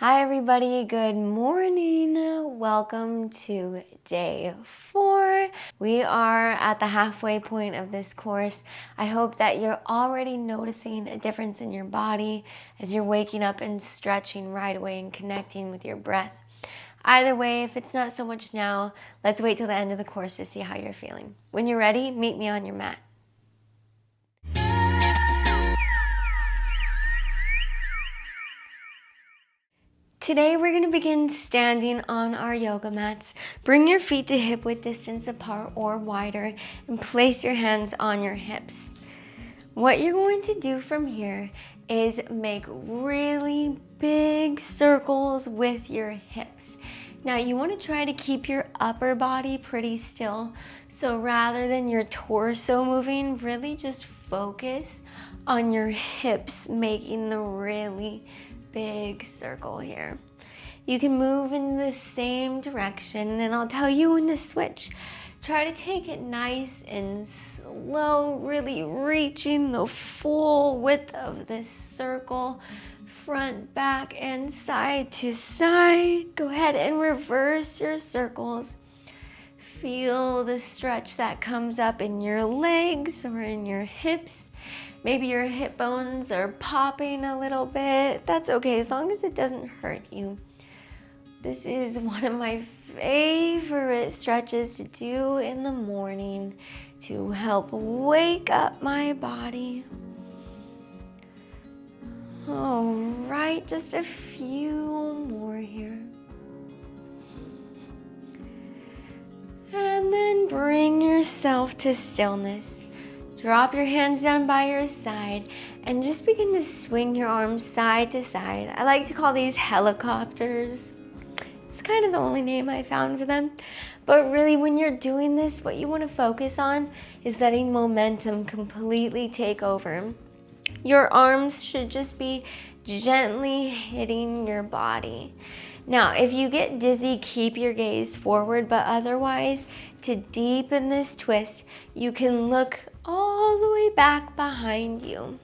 Hi everybody, good morning. Welcome to day 4. We are at the halfway point of this course. I hope that you're already noticing a difference in your body as you're waking up and stretching right away and connecting with your breath. Either way, if it's not so much now, let's wait till the end of the course to see how you're feeling. When you're ready, meet me on your mat. Today we're going to begin standing on our yoga mats. Bring your feet to hip width distance apart or wider and place your hands on your hips. What you're going to do from here is make really big circles with your hips. Now you want to try to keep your upper body pretty still. So rather than your torso moving, really just focus on your hips making the really big circle here. You can move in the same direction and I'll tell you when to switch. Try to take it nice and slow, really reaching the full width of this circle, front, back, and side to side. Go ahead and reverse your circles. Feel the stretch that comes up in your legs or in your hips. Maybe your hip bones are popping a little bit. That's okay, as long as it doesn't hurt you. This is one of my favorite stretches to do in the morning to help wake up my body. All right, just a few more here. And then bring yourself to stillness. Drop your hands down by your side and just begin to swing your arms side to side. I like to call these helicopters. It's kind of the only name I found for them. But really when you're doing this, what you want to focus on is letting momentum completely take over. Your arms should just be gently hitting your body. Now, if you get dizzy, keep your gaze forward, but otherwise, to deepen this twist, you can look all the way back behind you.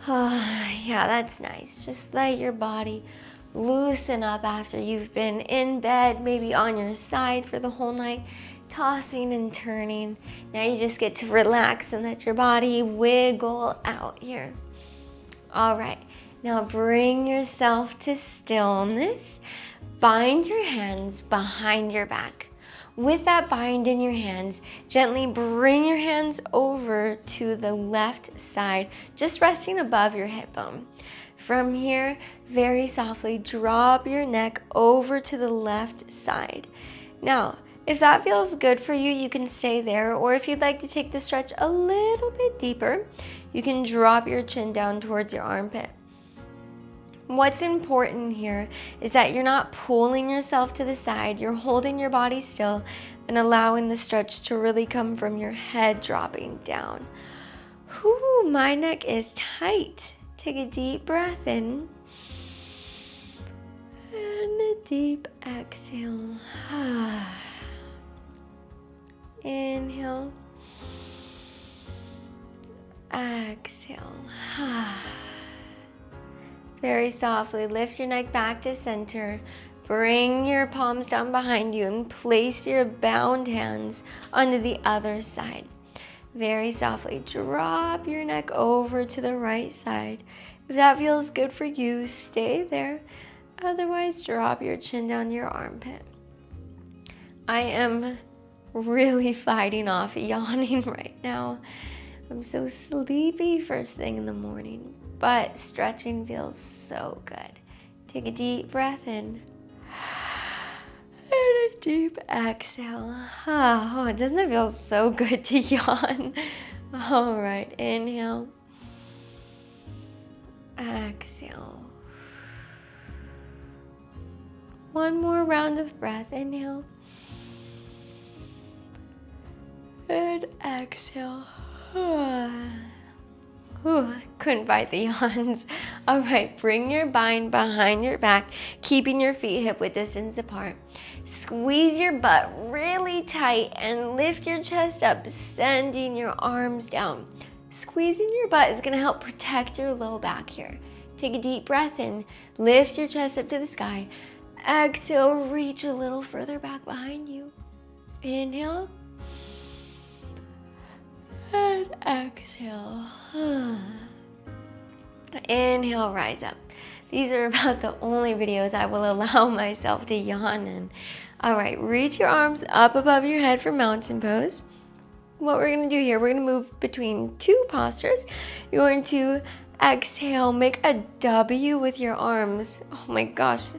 Yeah, that's nice. Just let your body loosen up after you've been in bed, maybe on your side for the whole night, tossing and turning. Now you just get to relax and let your body wiggle out here. All right, now bring yourself to stillness. Bind your hands behind your back. With that bind in your hands, gently bring your hands over to the left side, just resting above your hip bone. From here, very softly drop your neck over to the left side. Now, if that feels good for you, you can stay there, or if you'd like to take the stretch a little bit deeper, you can drop your chin down towards your armpit. What's important here is that you're not pulling yourself to the side, you're holding your body still and allowing the stretch to really come from your head dropping down. Whew, my neck is tight. Take a deep breath in and a deep exhale. Inhale, exhale. Very softly lift your neck back to center. Bring your palms down behind you and place your bound hands onto the other side. Very softly drop your neck over to the right side. If that feels good for you, stay there. Otherwise, drop your chin down your armpit. I am really fighting off yawning right now. I'm so sleepy first thing in the morning, but stretching feels so good. Take a deep breath in and a deep exhale. Oh, doesn't it feel so good to yawn? All right, inhale, exhale. One more round of breath, inhale, and exhale. Couldn't fight the yawns. All right, bring your bind behind your back, keeping your feet hip width distance apart. Squeeze your butt really tight and lift your chest up, sending your arms down. Squeezing your butt is gonna help protect your low back here. Take a deep breath in. Lift your chest up to the sky. Exhale, reach a little further back behind you. Inhale. And exhale. Inhale, rise up. These are about the only videos I will allow myself to yawn in. All right, reach your arms up above your head for mountain pose. What we're gonna do here, we're gonna move between two postures. You're going to exhale, make a W with your arms. Oh my gosh,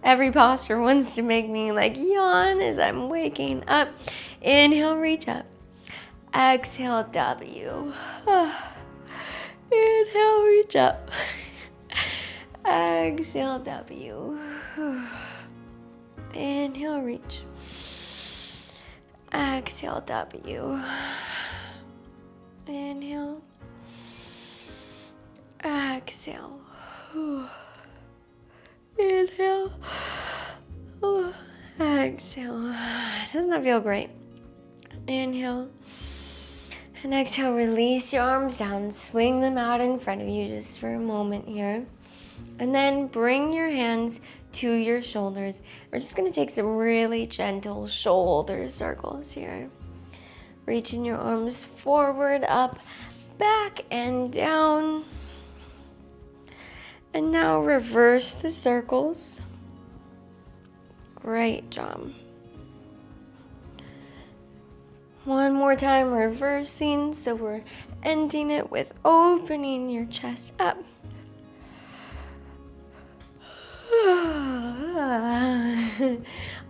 every posture wants to make me like yawn as I'm waking up. Inhale, reach up. Exhale, W. Inhale, reach up. Exhale, W. Inhale, reach. Exhale, W. Inhale. Exhale. Inhale. Exhale. Doesn't that feel great? Inhale. And exhale, release your arms down. Swing them out in front of you just for a moment here. And then bring your hands to your shoulders. We're just going to take some really gentle shoulder circles here. Reaching your arms forward, up, back, and down. And now reverse the circles. Great job. One more time, reversing. So we're ending it with opening your chest up.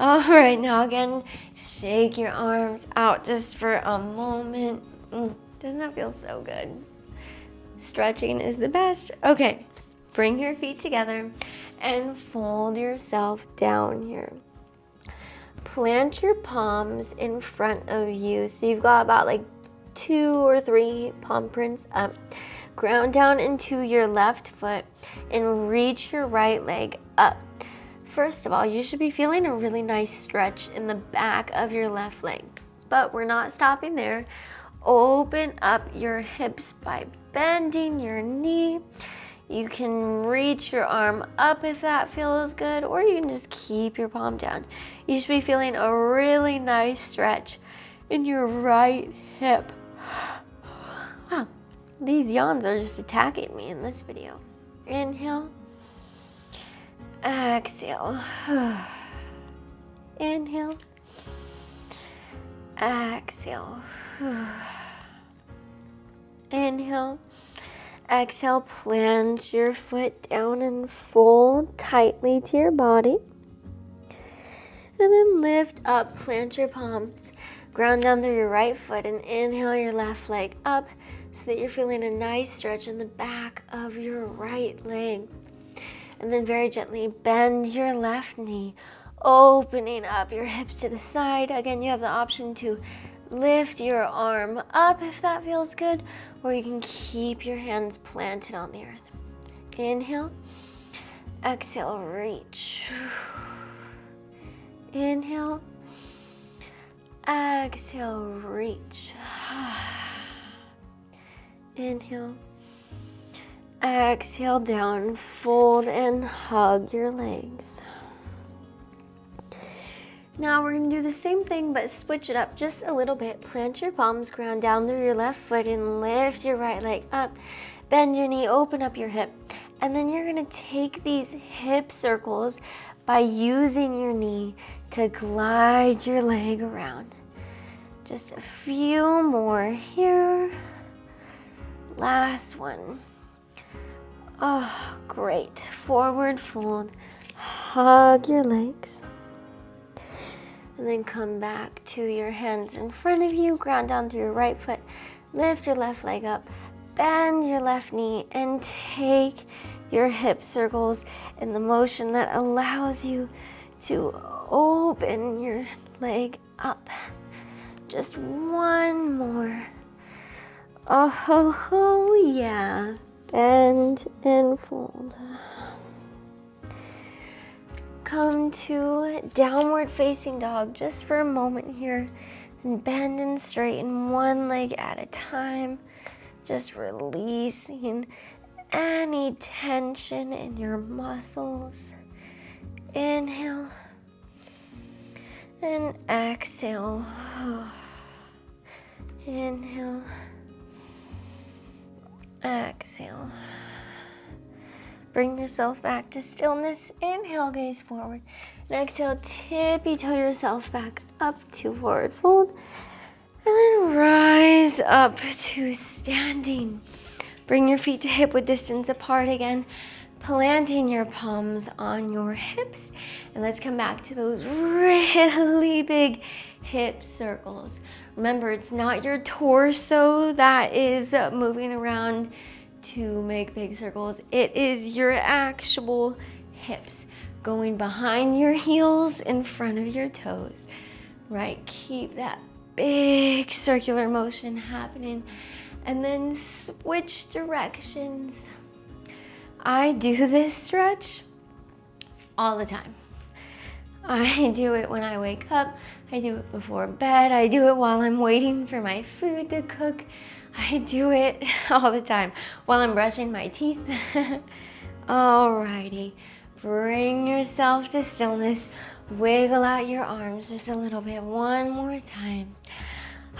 All right, now again, shake your arms out just for a moment. Doesn't that feel so good? Stretching is the best. Okay, bring your feet together and fold yourself down here. Plant your palms in front of you. So you've got about like 2 or 3 palm prints up. Ground down into your left foot and reach your right leg up. First of all, you should be feeling a really nice stretch in the back of your left leg. But we're not stopping there. Open up your hips by bending your knee. You can reach your arm up if that feels good, or you can just keep your palm down. You should be feeling a really nice stretch in your right hip. Wow, these yawns are just attacking me in this video. Inhale. Exhale. Inhale. Exhale. Inhale. Exhale, plant your foot down and fold tightly to your body. And then lift up, plant your palms. Ground down through your right foot and inhale your left leg up so that you're feeling a nice stretch in the back of your right leg. And then very gently bend your left knee, opening up your hips to the side. Again, you have the option to lift your arm up if that feels good, or you can keep your hands planted on the earth. Inhale, exhale, reach. Inhale, exhale, reach. Inhale, exhale, down, fold and hug your legs. Now we're going to do the same thing, but switch it up just a little bit. Plant your palms, ground down through your left foot and lift your right leg up. Bend your knee, open up your hip. And then you're going to take these hip circles by using your knee to glide your leg around. Just a few more here. Last one. Oh, great. Forward fold. Hug your legs. And then come back to your hands in front of you. Ground down through your right foot. Lift your left leg up. Bend your left knee and take your hip circles in the motion that allows you to open your leg up. Just one more. Oh yeah. Bend and fold. Come to downward facing dog just for a moment here. And bend and straighten one leg at a time. Just releasing any tension in your muscles. Inhale and exhale. Inhale, exhale. Bring yourself back to stillness. Inhale, gaze forward. And exhale, tippy toe yourself back up to forward fold. And then rise up to standing. Bring your feet to hip width distance apart again. Planting your palms on your hips. And let's come back to those really big hip circles. Remember, it's not your torso that is moving around to make big circles. It is your actual hips going behind your heels in front of your toes, right? Keep that big circular motion happening and then switch directions. I do this stretch all the time. I do it when I wake up. I do it before bed. I do it while I'm waiting for my food to cook. I do it all the time while I'm brushing my teeth. Alrighty, bring yourself to stillness. Wiggle out your arms just a little bit. One more time.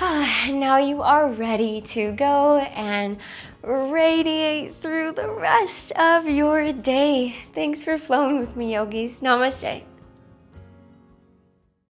Now you are ready to go and radiate through the rest of your day. Thanks for flowing with me, yogis. Namaste.